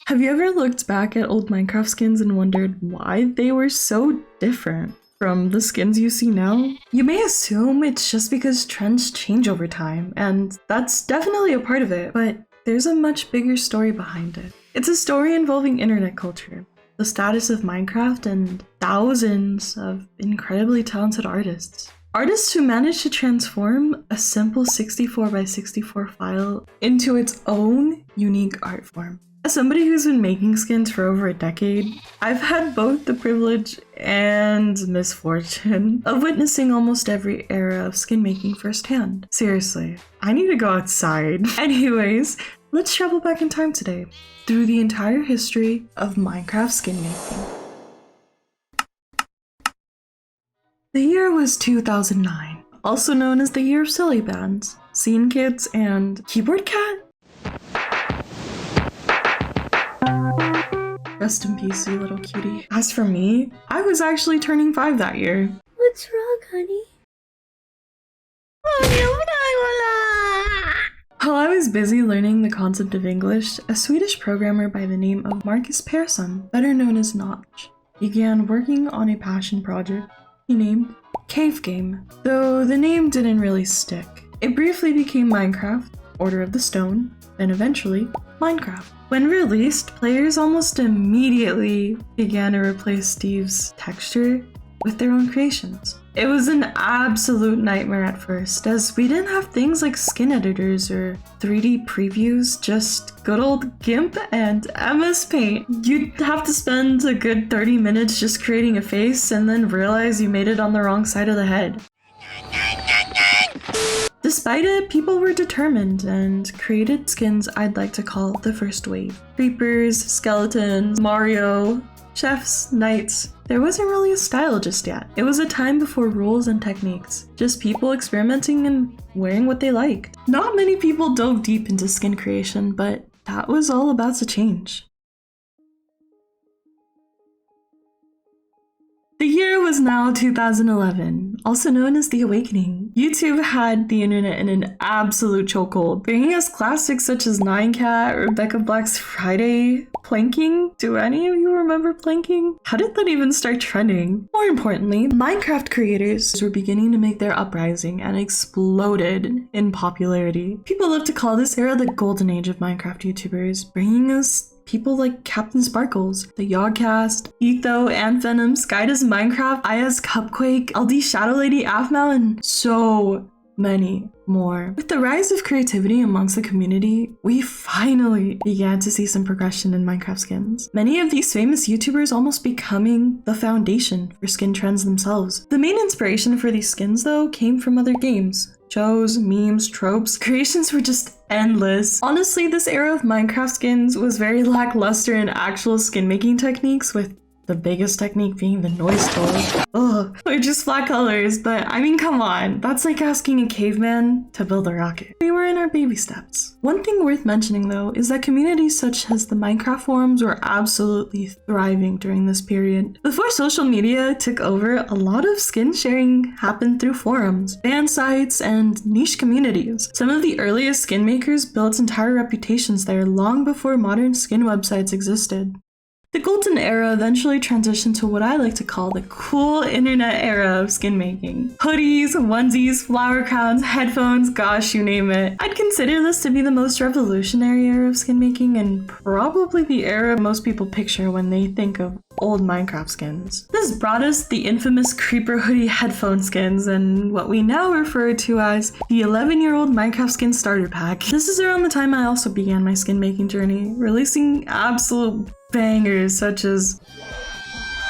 Have you ever looked back at old Minecraft skins and wondered why they were so different from the skins you see now? You may assume it's just because trends change over time, and that's definitely a part of it, but there's a much bigger story behind it. It's a story involving internet culture, the status of Minecraft, and thousands of incredibly talented artists. Artists who managed to transform a simple 64 by 64 file into its own unique art form. As somebody who's been making skins for over a decade, I've had both the privilege and misfortune of witnessing almost every era of skin making firsthand. Seriously, I need to go outside. Anyways, let's travel back in time today, through the entire history of Minecraft skin making. The year was 2009, also known as the year of silly bands, scene kits, and keyboard cat? Rest in peace, you little cutie. As for me, I was actually turning 5 that year. What's wrong, honey? While I was busy learning the concept of English, a Swedish programmer by the name of Marcus Persson, better known as Notch, began working on a passion project he named Cave Game, though the name didn't really stick. It briefly became Minecraft, Order of the Stone, then eventually Minecraft. When released, players almost immediately began to replace Steve's texture with their own creations. It was an absolute nightmare at first, as we didn't have things like skin editors or 3D previews, just good old GIMP and MS Paint. You'd have to spend a good 30 minutes just creating a face and then realize you made it on the wrong side of the head. Despite it, people were determined and created skins I'd like to call the first wave. Creepers, skeletons, Mario, chefs, knights. There wasn't really a style just yet. It was a time before rules and techniques, just people experimenting and wearing what they liked. Not many people dove deep into skin creation, but that was all about to change. The year was now 2011, also known as the Awakening. YouTube had the internet in an absolute chokehold, bringing us classics such as 9cat, Rebecca Black's Friday, planking. Do any of you remember planking? How did that even start trending? More importantly, Minecraft creators were beginning to make their uprising and exploded in popularity. People love to call this era the golden age of Minecraft YouTubers, bringing us people like Captain Sparkles, the Yogcast, Etho, and Venom, Sky Does Minecraft, Aya's Cupquake, LD Shadow Lady, Afmal, and so many more. With the rise of creativity amongst the community, we finally began to see some progression in Minecraft skins. Many of these famous YouTubers almost becoming the foundation for skin trends themselves. The main inspiration for these skins, though, came from other games. Shows, memes, tropes, creations were just endless. Honestly, this era of Minecraft skins was very lackluster in actual skin making techniques, with the biggest technique being the noise tool. Ugh, or just flat colors, but I mean, come on. That's like asking a caveman to build a rocket. We were in our baby steps. One thing worth mentioning though is that communities such as the Minecraft forums were absolutely thriving during this period. Before social media took over, a lot of skin sharing happened through forums, fan sites, and niche communities. Some of the earliest skin makers built entire reputations there long before modern skin websites existed. The golden era eventually transitioned to what I like to call the cool internet era of skin making. Hoodies, onesies, flower crowns, headphones, gosh, you name it. I'd consider this to be the most revolutionary era of skin making and probably the era most people picture when they think of old Minecraft skins. This brought us the infamous creeper hoodie headphone skins and what we now refer to as the 11-year-old Minecraft skin starter pack. This is around the time I also began my skin making journey, releasing absolute bangers such as...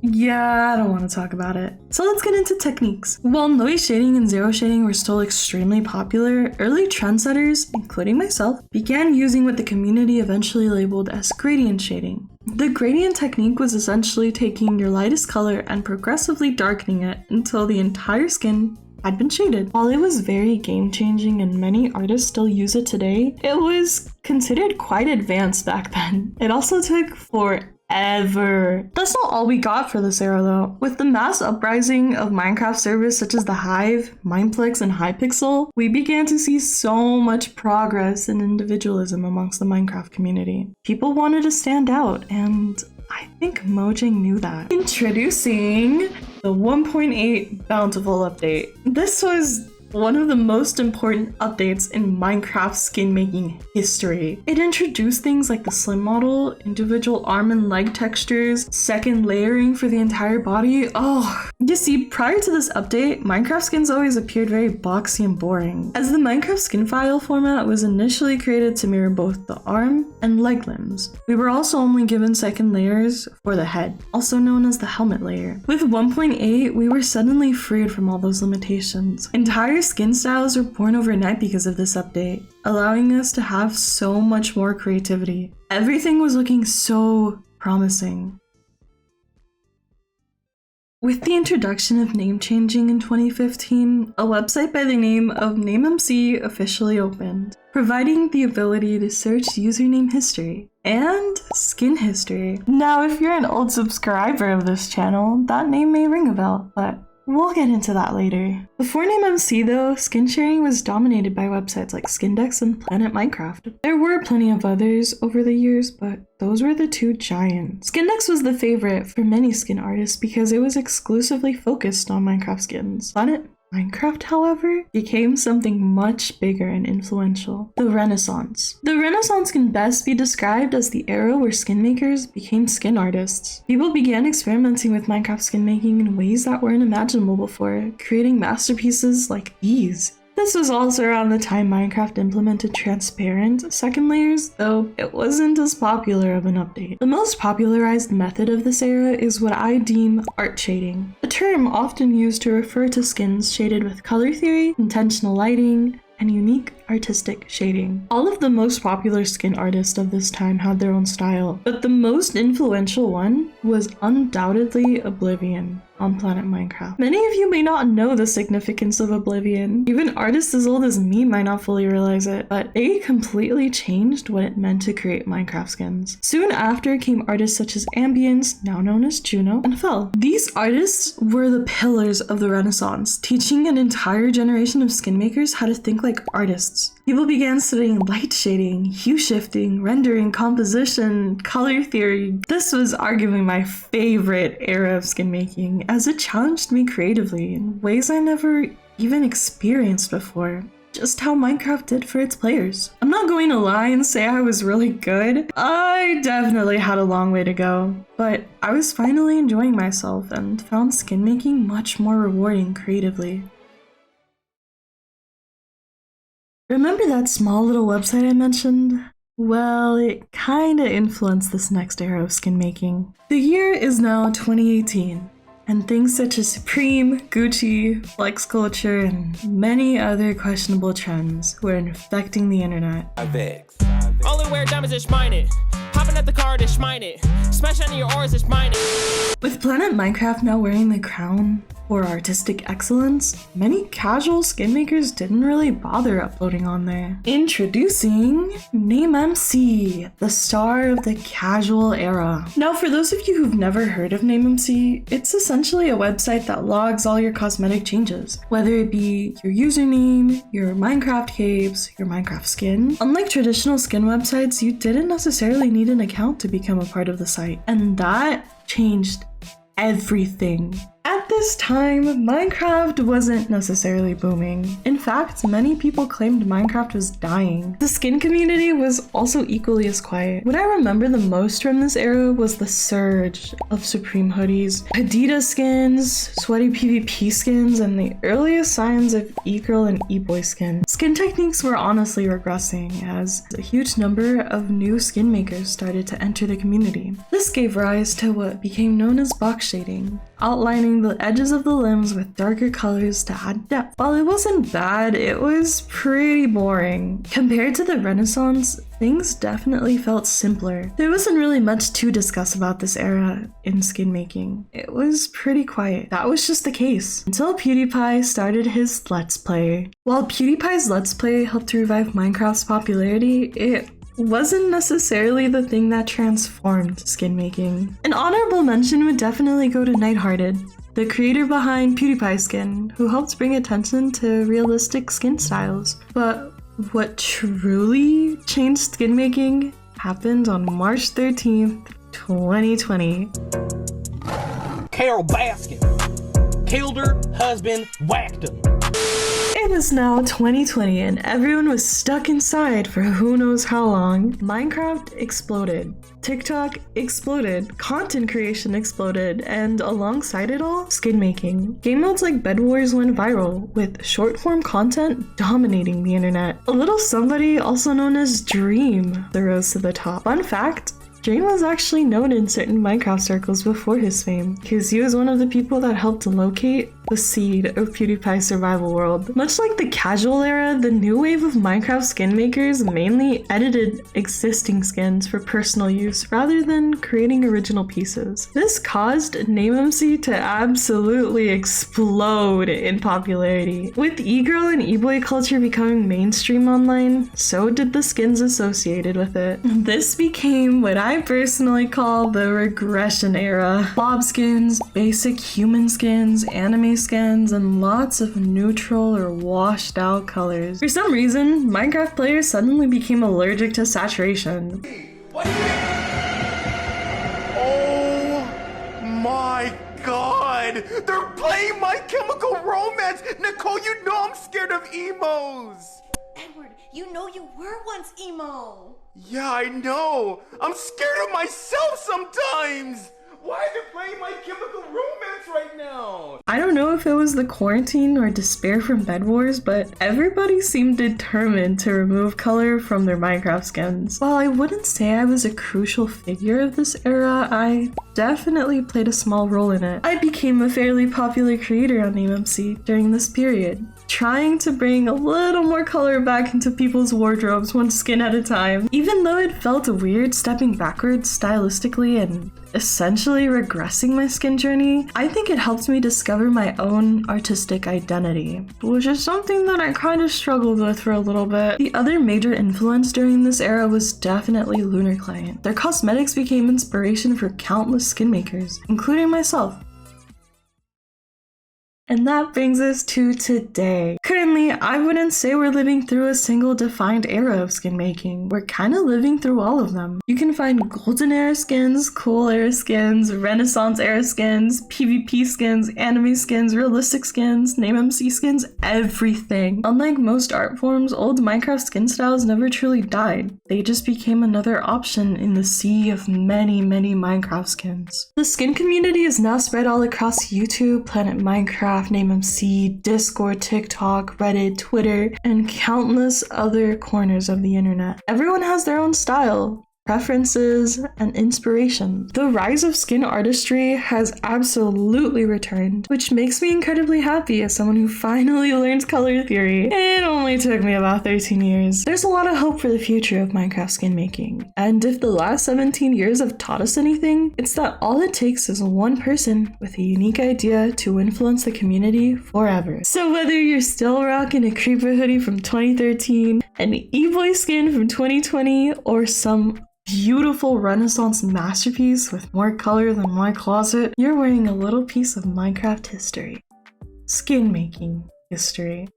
yeah, I don't want to talk about it. So let's get into techniques. While noise shading and zero shading were still extremely popular, early trendsetters, including myself, began using what the community eventually labeled as gradient shading. The gradient technique was essentially taking your lightest color and progressively darkening it until the entire skin had been shaded. While it was very game-changing and many artists still use it today, it was considered quite advanced back then. It also took forever. That's not all we got for this era though. With the mass uprising of Minecraft servers such as the Hive, Mineplex, and Hypixel, we began to see so much progress and individualism amongst the Minecraft community. People wanted to stand out, and I think Mojang knew that. Introducing the 1.8 Bountiful update. This was one of the most important updates in Minecraft skin making history. It introduced things like the slim model, individual arm and leg textures, second layering for the entire body. Oh, you see, prior to this update, Minecraft skins always appeared very boxy and boring, as the Minecraft skin file format was initially created to mirror both the arm and leg limbs. We were also only given second layers for the head, also known as the helmet layer. With 1.8, we were suddenly freed from all those limitations. Entire skin styles were born overnight because of this update, allowing us to have so much more creativity. Everything was looking so promising. With the introduction of name changing in 2015, a website by the name of NameMC officially opened, providing the ability to search username history and skin history. Now, if you're an old subscriber of this channel, that name may ring a bell, but we'll get into that later. Before NameMC though, skin sharing was dominated by websites like Skindex and Planet Minecraft. There were plenty of others over the years, but those were the two giants. Skindex was the favorite for many skin artists because it was exclusively focused on Minecraft skins. Planet Minecraft, however, became something much bigger and influential: the Renaissance. The Renaissance can best be described as the era where skin makers became skin artists. People began experimenting with Minecraft skin making in ways that weren't imaginable before, creating masterpieces like these. This was also around the time Minecraft implemented transparent second layers, though it wasn't as popular of an update. The most popularized method of this era is what I deem art shading, a term often used to refer to skins shaded with color theory, intentional lighting, and unique artistic shading. All of the most popular skin artists of this time had their own style, but the most influential one was undoubtedly Oblivion on Planet Minecraft. Many of you may not know the significance of Oblivion. Even artists as old as me might not fully realize it, but they completely changed what it meant to create Minecraft skins. Soon after came artists such as Ambience, now known as Juno, and Fel. These artists were the pillars of the Renaissance, teaching an entire generation of skin makers how to think like artists. People began studying light shading, hue shifting, rendering, composition, color theory. This was arguably my favorite era of skin making, as it challenged me creatively in ways I never even experienced before. Just how Minecraft did for its players. I'm not going to lie and say I was really good. I definitely had a long way to go, but I was finally enjoying myself and found skin making much more rewarding creatively. Remember that small little website I mentioned? Well, it kinda influenced this next era of skin making. The year is now 2018, and things such as Supreme, Gucci, flex culture, and many other questionable trends were infecting the internet. Only wear diamonds is mine it. Hopping at the car to mine it. Smash on your oars is mine it. With Planet Minecraft now wearing the crown for artistic excellence, many casual skin makers didn't really bother uploading on there. Introducing NameMC, the star of the casual era. Now, for those of you who've never heard of NameMC, it's essentially a website that logs all your cosmetic changes, whether it be your username, your Minecraft caves, your Minecraft skin. Unlike traditional skin websites, you didn't necessarily need an account to become a part of the site, and that changed everything. At this time, Minecraft wasn't necessarily booming. In fact, many people claimed Minecraft was dying. The skin community was also equally as quiet. What I remember the most from this era was the surge of Supreme hoodies, Adidas skins, sweaty PvP skins, and the earliest signs of e-girl and e-boy skin. Skin techniques were honestly regressing as a huge number of new skin makers started to enter the community. This gave rise to what became known as box shading. outlining the edges of the limbs with darker colors to add depth. While it wasn't bad, it was pretty boring. Compared to the Renaissance, things definitely felt simpler. There wasn't really much to discuss about this era in skin making. It was pretty quiet. That was just the case until PewDiePie started his Let's Play. While PewDiePie's Let's Play helped to revive Minecraft's popularity, it wasn't necessarily the thing that transformed skin making. An honorable mention would definitely go to Nighthearted, the creator behind PewDiePie Skin, who helped bring attention to realistic skin styles. But what truly changed skin making happened on March 13th, 2020. Carol Baskin killed her husband, whacked him. It is now 2020 and everyone was stuck inside for who knows how long. Minecraft exploded. TikTok exploded. Content creation exploded. And alongside it all, skin making. Game modes like Bed Wars went viral, with short form content dominating the internet. A little somebody, also known as Dream, rose to the top. Fun fact, Dream was actually known in certain Minecraft circles before his fame, because he was one of the people that helped to locate the seed of PewDiePie's survival world. Much like the casual era, the new wave of Minecraft skin makers mainly edited existing skins for personal use rather than creating original pieces. This caused NameMC to absolutely explode in popularity. With e-girl and e-boy culture becoming mainstream online, so did the skins associated with it. This became what I personally call the regression era. Blob skins, basic human skins, anime skins, and lots of neutral or washed out colors. For some reason, Minecraft players suddenly became allergic to saturation. What? Oh my god! They're playing My Chemical Romance! Nicole, you know I'm scared of emos! Edward, you know you were once emo! Yeah, I know! I'm scared of myself sometimes! Why are they playing My Chemical Romance right now? I don't know if it was the quarantine or despair from Bed Wars, but everybody seemed determined to remove color from their Minecraft skins. While I wouldn't say I was a crucial figure of this era, I definitely played a small role in it. I became a fairly popular creator on NameMC during this period, trying to bring a little more color back into people's wardrobes one skin at a time. Even though it felt weird stepping backwards stylistically and essentially regressing my skin journey, I think it helped me discover my own artistic identity, which is something that I kind of struggled with for a little bit. The other major influence during this era was definitely Lunar Client. Their cosmetics became inspiration for countless skin makers, including myself. And that brings us to today. Currently, I wouldn't say we're living through a single defined era of skin making. We're kind of living through all of them. You can find golden era skins, cool era skins, Renaissance era skins, PvP skins, anime skins, realistic skins, NameMC skins, everything. Unlike most art forms, old Minecraft skin styles never truly died. They just became another option in the sea of many Minecraft skins. The skin community is now spread all across YouTube, Planet Minecraft, NameMC, Discord, TikTok, Reddit, Twitter, and countless other corners of the internet. Everyone has their own style, preferences, and inspiration. The rise of skin artistry has absolutely returned, which makes me incredibly happy as someone who finally learned color theory. It only took me about 13 years. There's a lot of hope for the future of Minecraft skin making, and if the last 17 years have taught us anything, it's that all it takes is one person with a unique idea to influence the community forever. So whether you're still rocking a creeper hoodie from 2013, an e-boy skin from 2020, or some beautiful Renaissance masterpiece with more color than my closet, you're wearing a little piece of Minecraft history. Skin making history.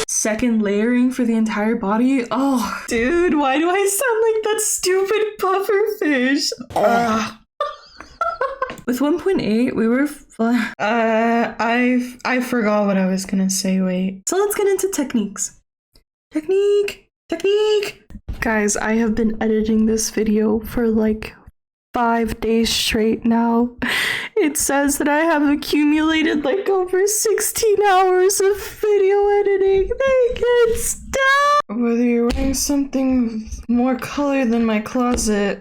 Second layering for the entire body. Oh, dude, why do I sound like that stupid puffer fish? With 1.8, we were I forgot what I was gonna say, wait. So let's get into techniques. Technique! Guys, I have been editing this video for like 5 days straight now. It says that I have accumulated like over 16 hours of video editing. They can't stop! Whether you're wearing something with more color than my closet